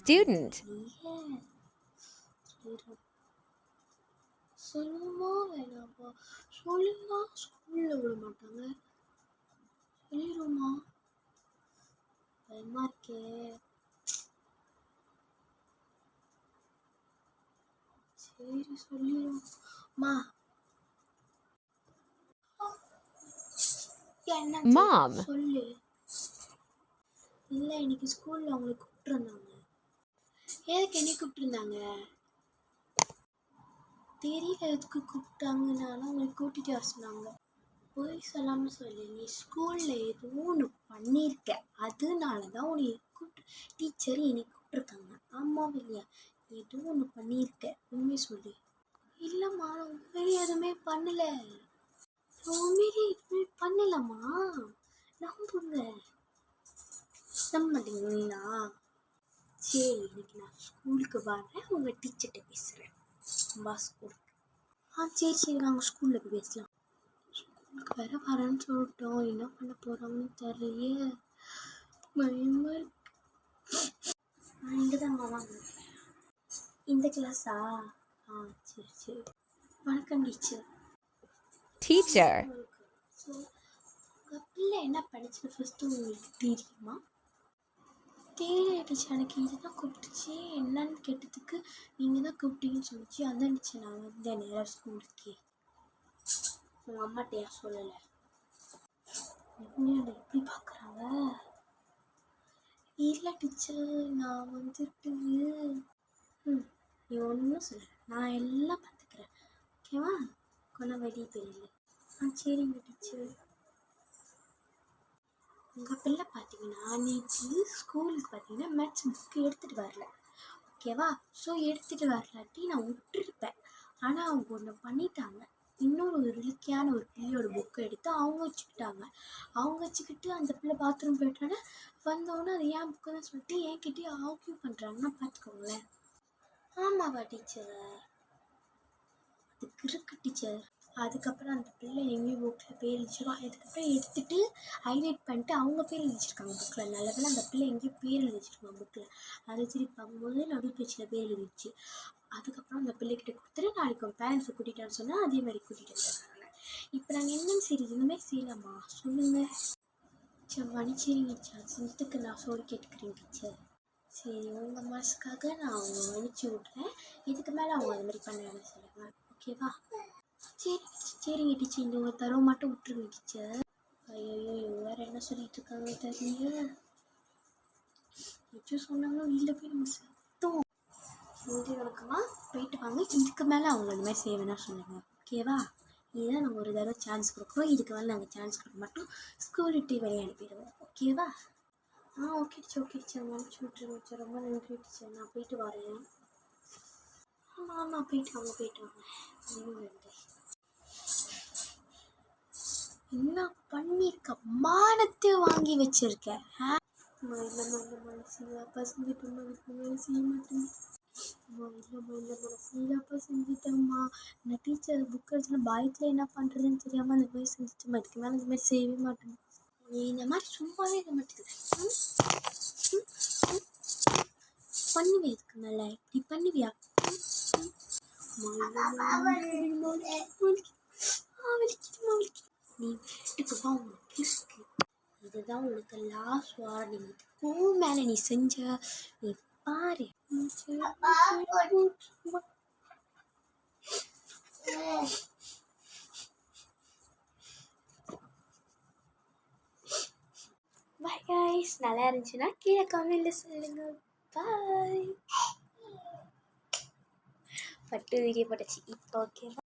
student. சொல்லுமா வேணாமா சொல்லுமா ஸ்கூல்ல விட மாட்டாங்க சொல்லிடுமா பயமா இருக்கே சரி சொல்லிடுமா என்ன Mom. சொல்லு இல்லை இன்னைக்கு ஸ்கூல்ல அவங்களை கூப்பிட்டுருந்தாங்க எதுக்கு என்னை கூப்பிட்டுருந்தாங்க தெரியல எதுக்கு கூப்பிட்டாங்கனாலும் அவங்களை கூட்டிகிட்டு வர சொன்னாங்க போய் சொல்லாமல் சொல்லு நீ ஸ்கூலில் ஏதோ ஒன்று பண்ணியிருக்க அதனால தான் உன்னை கூப்பிட்டு டீச்சர் என்னை கூப்பிட்ருக்காங்க ஆமாம் இல்லையா ஏதோ ஒன்று பண்ணியிருக்க உண்மையை சொல்லு இல்லைம்மா நான் உண்மையிலே எதுவுமே பண்ணலை உண்மையிலே எதுவுமே பண்ணலம்மா நம்புங்க நம்ப மாட்டீங்களா சரி இன்னைக்கு நான் ஸ்கூலுக்கு வரேன் உங்கள் டீச்சர்கிட்ட பேசுகிறேன் வா ஸ்கூலுக்கு சரி சரி வாங்க ஸ்கூலில் போய் பேசலாம் ஸ்கூலுக்கு வேற வரேன்னு சொல்லிட்டோம் என்ன பண்ண போகிறோம்னு தெரியலையே பயமாக இங்கே தான் வாங்க இந்த கிளாஸா சரி சரி வணக்கம் டீச்சர் Teacher. ஸோ உங்கள் பிள்ளை என்ன படிச்சுன்னு ஃபஸ்ட்டு உங்களுக்கு தெரியுமா தெரியல டீச்சர் எனக்கு இதுதான் கூப்பிட்டுச்சு என்னன்னு கேட்டதுக்கு நீங்கள் தான் கூப்பிட்டீங்கன்னு சொல்லிச்சு அதான் டீச்சர் நான் வந்தேன் நேராக ஸ்கூலுக்கு உங்கள் அம்மாட்ட ஏன் சொல்லலை என்ன எப்படி பார்க்குறாங்க இல்லை டீச்சர் நான் வந்துட்டு நீ ஒன்றும் சொல்ல நான் எல்லாம் பார்த்துக்கிறேன் ஓகேவா கொண்டா வெளியே தெரியல சரிங்க டீச்சர் உங்கள் பிள்ளை பார்த்தீங்கன்னா நேற்று ஸ்கூலுக்கு பார்த்தீங்கன்னா மேத்ஸ் புக்கு எடுத்துகிட்டு வரல ஓகேவா ஸோ எடுத்துகிட்டு வரலாட்டி நான் விட்டுருப்பேன் ஆனால் அவங்க ஒன்று பண்ணிட்டாங்க இன்னொரு ரிலிக்கியான ஒரு பிள்ளையோட புக்கை எடுத்து அவங்க வச்சுக்கிட்டு அந்த பிள்ளை பாத்ரூம் போயிட்டோன்னே வந்தோடனே அது ஏன் புக்குன்னு சொல்லிட்டு என்கிட்டயே ஆர்கியூ பண்ணுறாங்கன்னா பார்த்துக்கோங்களேன் ஆமாவா டீச்சர் அதுக்கு இருக்கு டீச்சர் அதுக்கப்புறம் அந்த பிள்ளை எங்கேயும் புக்கில் பேர் எழுதிச்சிருக்கோம் அதுக்கப்புறம் எடுத்துகிட்டு ஹைலைட் பண்ணிட்டு அவங்க பேர் எழுதிச்சிருக்காங்க புக்கில் நல்லவேளை அந்த பிள்ளை எங்கேயும் பேர் எழுதிச்சிருக்காங்க புக்கில் அதை திருப்பி பார்க்கும்போது நடுப்பேச்சில் பேர் எழுதிச்சு அதுக்கப்புறம் அந்த பிள்ளைக்கிட்ட கொடுத்துட்டு நாளைக்கு உங்கள் பேரண்ட்ஸை கூட்டிகிட்டான்னு சொன்னால் அதே மாதிரி கூட்டிகிட்டு வந்துடுறாங்க இப்போ நாங்கள் என்னன்னு சரி இதுவுமே செய்யலாமா சொல்லுங்கள் சரி மன்னிச்சிரிங்க டீச்சர் செஞ்சதுக்கு நான் சொல்லி கேட்டுக்கிறேன் டீச்சர் சரி உங்கள் மனசுக்காக நான் அவங்க மன்னிச்சு விட்றேன் இதுக்கு மேலே அவங்க அது மாதிரி பண்ண வேணாம் சொல்லுங்கள் ஓகேவா சரிங்க டீச்சர் இந்த ஒரு தடவை மட்டும் விட்டுருங்க டீச்சர் ஐயோ வேறு என்ன சொல்லிட்டு இருக்காங்க தெரியல டீச்சர் சொன்னாங்கன்னா வீட்டில் போய் நம்ம சத்தம் நன்றி வணக்கமா போயிட்டு வாங்க இதுக்கு மேலே அவங்க இந்த மாதிரி செய்ய வேணாம் சொல்லுங்க ஓகேவா இதுதான் நாங்கள் ஒரு தடவை சான்ஸ் கொடுக்குறோம் இதுக்கு மேலே நாங்கள் சான்ஸ் கொடுக்க மாட்டோம் ஸ்கூல் விட்டு வெளியே அனுப்பிடுவோம் ஓகேவா ஓகே டீச்சர் மன்னிச்சு விட்டுருங்க டீச்சர் ரொம்ப நன்றி டீச்சர் நான் போயிட்டு வரேன் ஆமாம் போயிட்டு வாங்க நன்றி என்ன பண்ணியிருக்க மானத்தை வாங்கி வச்சிருக்கேன் இல்லைப்பா செஞ்சுட்டோம்மா இதுக்கு மேலே செய்ய மாட்டேன் இல்லைப்பா செஞ்சுட்டேம்மா நான் டீச்சர் புக் எடுத்துனா பயத்தில் என்ன பண்ணுறதுன்னு தெரியாமல் அந்த மாதிரி செஞ்சுட்டோம்மா இதுக்கு மேலே இந்த மாதிரி செய்யவே மாட்டேன் நீ இந்த மாதிரி சும்மாவே இருக்க மாட்டேங்குது பண்ணுவேன் இதுக்கு மேலே இப்படி பண்ணுவியா நீ வீட்டுக்கு வா உனக்கு இருக்கு இதுதான் உனக்கு லாஸ்ட் வார்னிங் இதுக்கும் மேலே நீ செஞ்ச நீ பாரு பாய் கைஸ் நல்லா இருந்துச்சுன்னா கீழே கமெண்ட்ல சொல்லுங்க பாய் பட்டு வீடியோ போட்டுச்சு இப்போ ஓகேவா